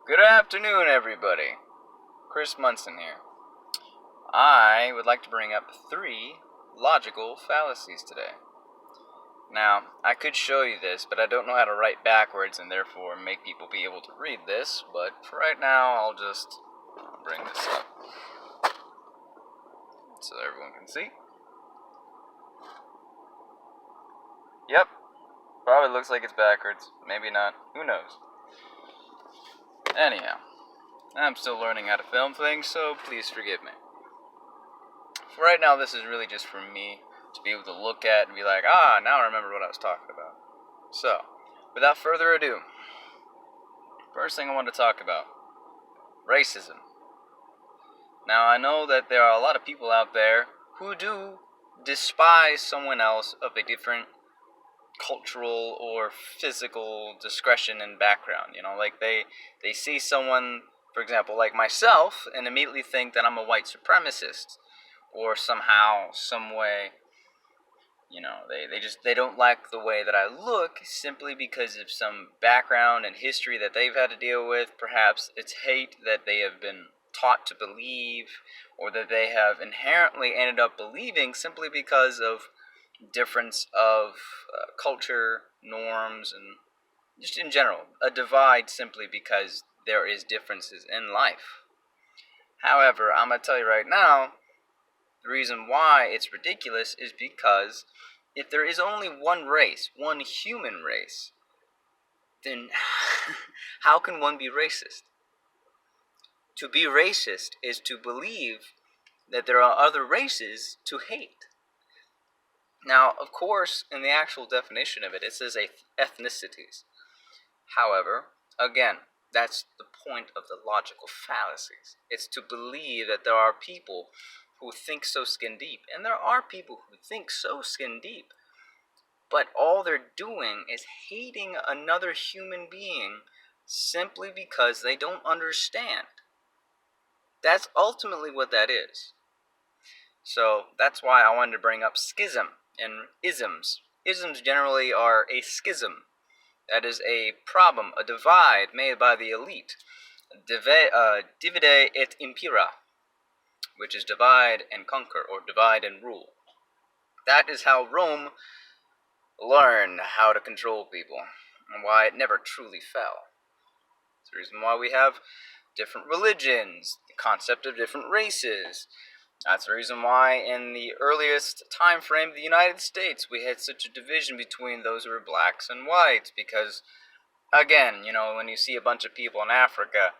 Good afternoon, everybody. Chris Munson here. I would like to bring up 3 logical fallacies today. Now, I could show you this, but I don't know how to write backwards and therefore make people be able to read this, but for right now, I'll just bring this up so everyone can see. Yep, probably looks like it's backwards. Maybe not. Who knows? Anyhow, I'm still learning how to film things, so please forgive me. For right now, this is really just for me to be able to look at and be like, now I remember what I was talking about. So, without further ado, first thing I want to talk about, racism. Now, I know that there are a lot of people out there who do despise someone else of a different cultural or physical discretion and background. Like they see someone, for example, like myself, and immediately think that I'm a white supremacist, or somehow, some way, they don't like the way that I look simply because of some background and history that they've had to deal with. Perhaps it's hate that they have been taught to believe, or that they have inherently ended up believing simply because of difference of culture, norms, and just in general, a divide simply because there is differences in life. However, I'm going to tell you right now, the reason why it's ridiculous is because if there is only one race, one human race, then how can one be racist? To be racist is to believe that there are other races to hate. Now, of course, in the actual definition of it, it says ethnicities. However, again, that's the point of the logical fallacies. It's to believe that there are people who think so skin deep. And there are people who think so skin deep. But all they're doing is hating another human being simply because they don't understand. That's ultimately what that is. So that's why I wanted to bring up schism and isms. Isms generally are a schism. That is a problem, a divide made by the elite. Divide et impera, which is divide and conquer, or divide and rule. That is how Rome learned how to control people, and why it never truly fell. It's the reason why we have different religions, the concept of different races. That's the reason why in the earliest time frame of the United States we had such a division between those who were blacks and whites, because, again, when you see a bunch of people in Africa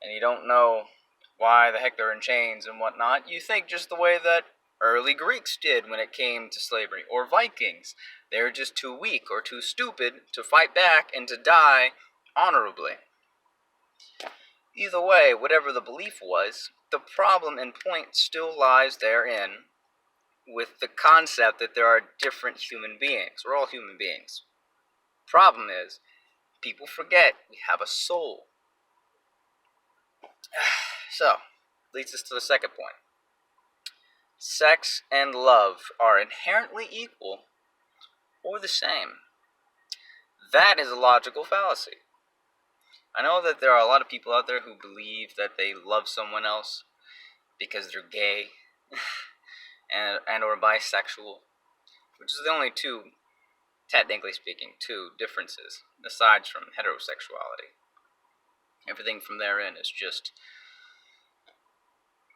and you don't know why the heck they're in chains and whatnot, you think just the way that early Greeks did when it came to slavery, or Vikings. They're just too weak or too stupid to fight back and to die honorably. Either way, whatever the belief was, the problem and point still lies therein with the concept that there are different human beings. We're all human beings. Problem is, people forget we have a soul. So, leads us to the second point. Sex and love are inherently equal or the same. That is a logical fallacy. I know that there are a lot of people out there who believe that they love someone else because they're gay and or bisexual, which is the only two, technically speaking, two differences aside from heterosexuality. Everything from therein is just,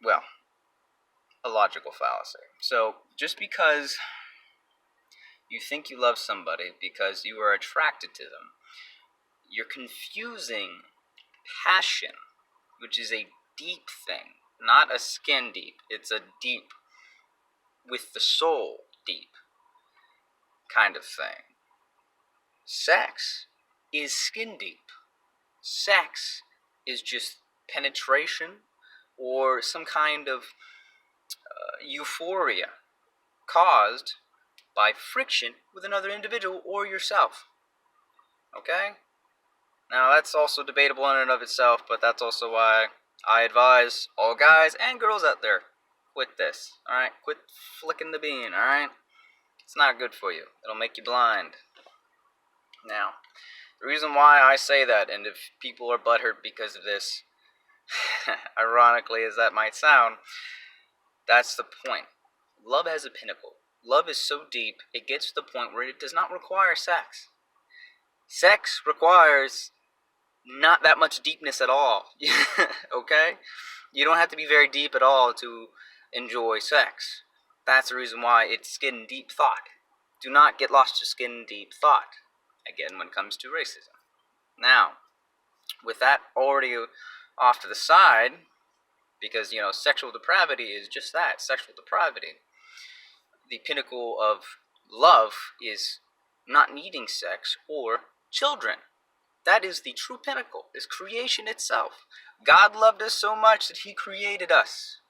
well, a logical fallacy. So, just because you think you love somebody because you are attracted to them, you're confusing passion, which is a deep thing, not a skin deep. It's a deep, with the soul deep kind of thing. Sex is skin deep. Sex is just penetration or some kind of euphoria caused by friction with another individual or yourself. Okay? Now, that's also debatable in and of itself, but that's also why I advise all guys and girls out there, quit this, alright? Quit flicking the bean, alright? It's not good for you. It'll make you blind. Now, the The reason why I say that, and if people are butthurt because of this, ironically as that might sound, that's the point. Love has a pinnacle. Love is so deep, it gets to the point where it does not require sex. Sex requires not that much deepness at all. Okay? You don't have to be very deep at all to enjoy sex. That's the reason why it's skin deep thought. Do not get lost to skin deep thought. Again, when it comes to racism. Now, with that already off to the side, because, sexual depravity is just that, sexual depravity. The pinnacle of love is not needing sex or children. That is the true pinnacle, is creation itself. God loved us so much that He created us.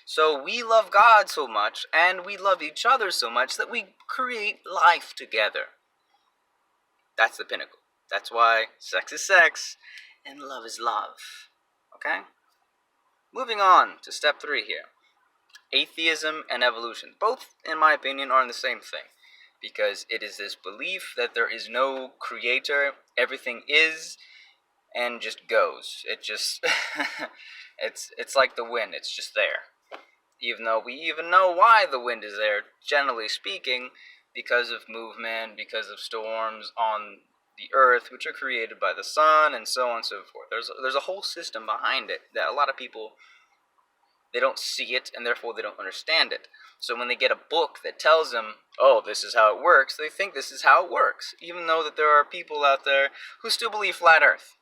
So we love God so much, and we love each other so much that we create life together. That's the pinnacle. That's why sex is sex, and love is love. Okay? Moving on to step 3 here. Atheism and evolution. Both, in my opinion, are the same thing. Because it is this belief that there is no creator, everything is, and just goes. It just, it's like the wind, it's just there. Even though we even know why the wind is there, generally speaking, because of movement, because of storms on the earth, which are created by the sun, and so on and so forth. There's a whole system behind it that a lot of people, they don't see it, and therefore they don't understand it. So when they get a book that tells them, oh, this is how it works, they think this is how it works, even though that there are people out there who still believe flat earth.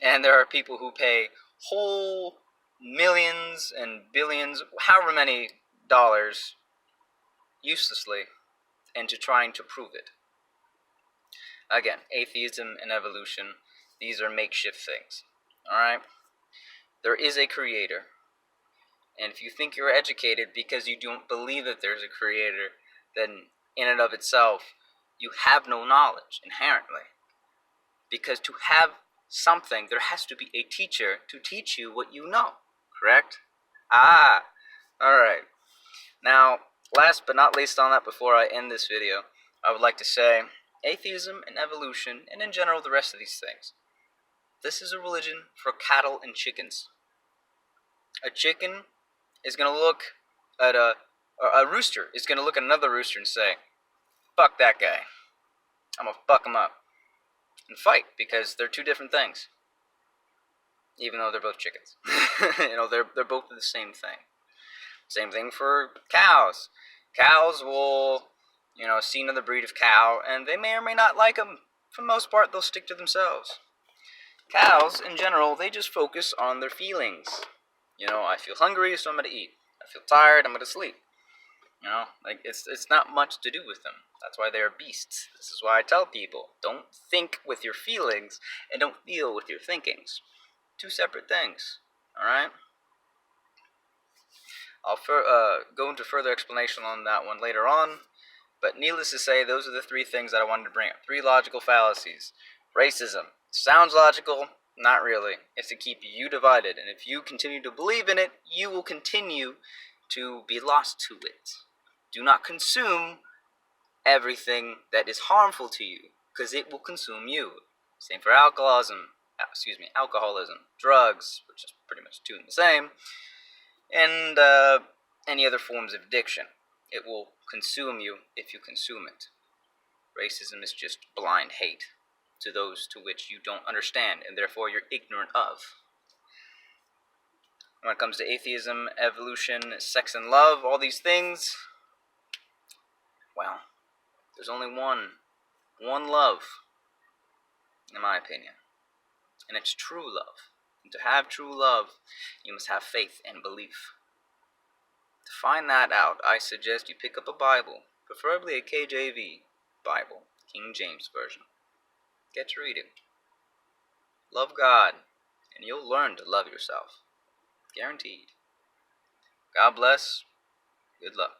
And there are people who pay whole millions and billions, however many dollars, uselessly, into trying to prove it. Again, atheism and evolution, these are makeshift things. Alright? There is a creator. And if you think you're educated because you don't believe that there's a creator, then in and of itself, you have no knowledge inherently. Because to have something, there has to be a teacher to teach you what you know. Correct? Alright. Now, last but not least on that, before I end this video, I would like to say, atheism and evolution, and in general the rest of these things, this is a religion for cattle and chickens. A chicken is going to look at a rooster is going to look at another rooster and say, fuck that guy. I'm going to fuck him up. And fight, because they're two different things. Even though they're both chickens. They're both the same thing. Same thing for cows. Cows will, see another breed of cow, and they may or may not like them. For the most part, they'll stick to themselves. Cows, in general, they just focus on their feelings. I feel hungry, so I'm going to eat. I feel tired, I'm going to sleep. It's not much to do with them. That's why they are beasts. This is why I tell people, don't think with your feelings and don't feel with your thinkings. Two separate things. Alright? I'll go into further explanation on that one later on. But needless to say, those are the 3 things that I wanted to bring up. 3 logical fallacies. Racism. Sounds logical. Not really. It's to keep you divided. And if you continue to believe in it, you will continue to be lost to it. Do not consume everything that is harmful to you, because it will consume you. Same for alcoholism, drugs, which is pretty much 2 and the same, and any other forms of addiction. It will consume you if you consume it. Racism is just blind hate to those to which you don't understand, and therefore you're ignorant of. When it comes to atheism, evolution, sex and love, all these things, well, there's only one love, in my opinion, and it's true love. And to have true love, you must have faith and belief. To find that out, I suggest you pick up a Bible, preferably a KJV Bible, King James Version. Get to reading. Love God, and you'll learn to love yourself. Guaranteed. God bless. Good luck.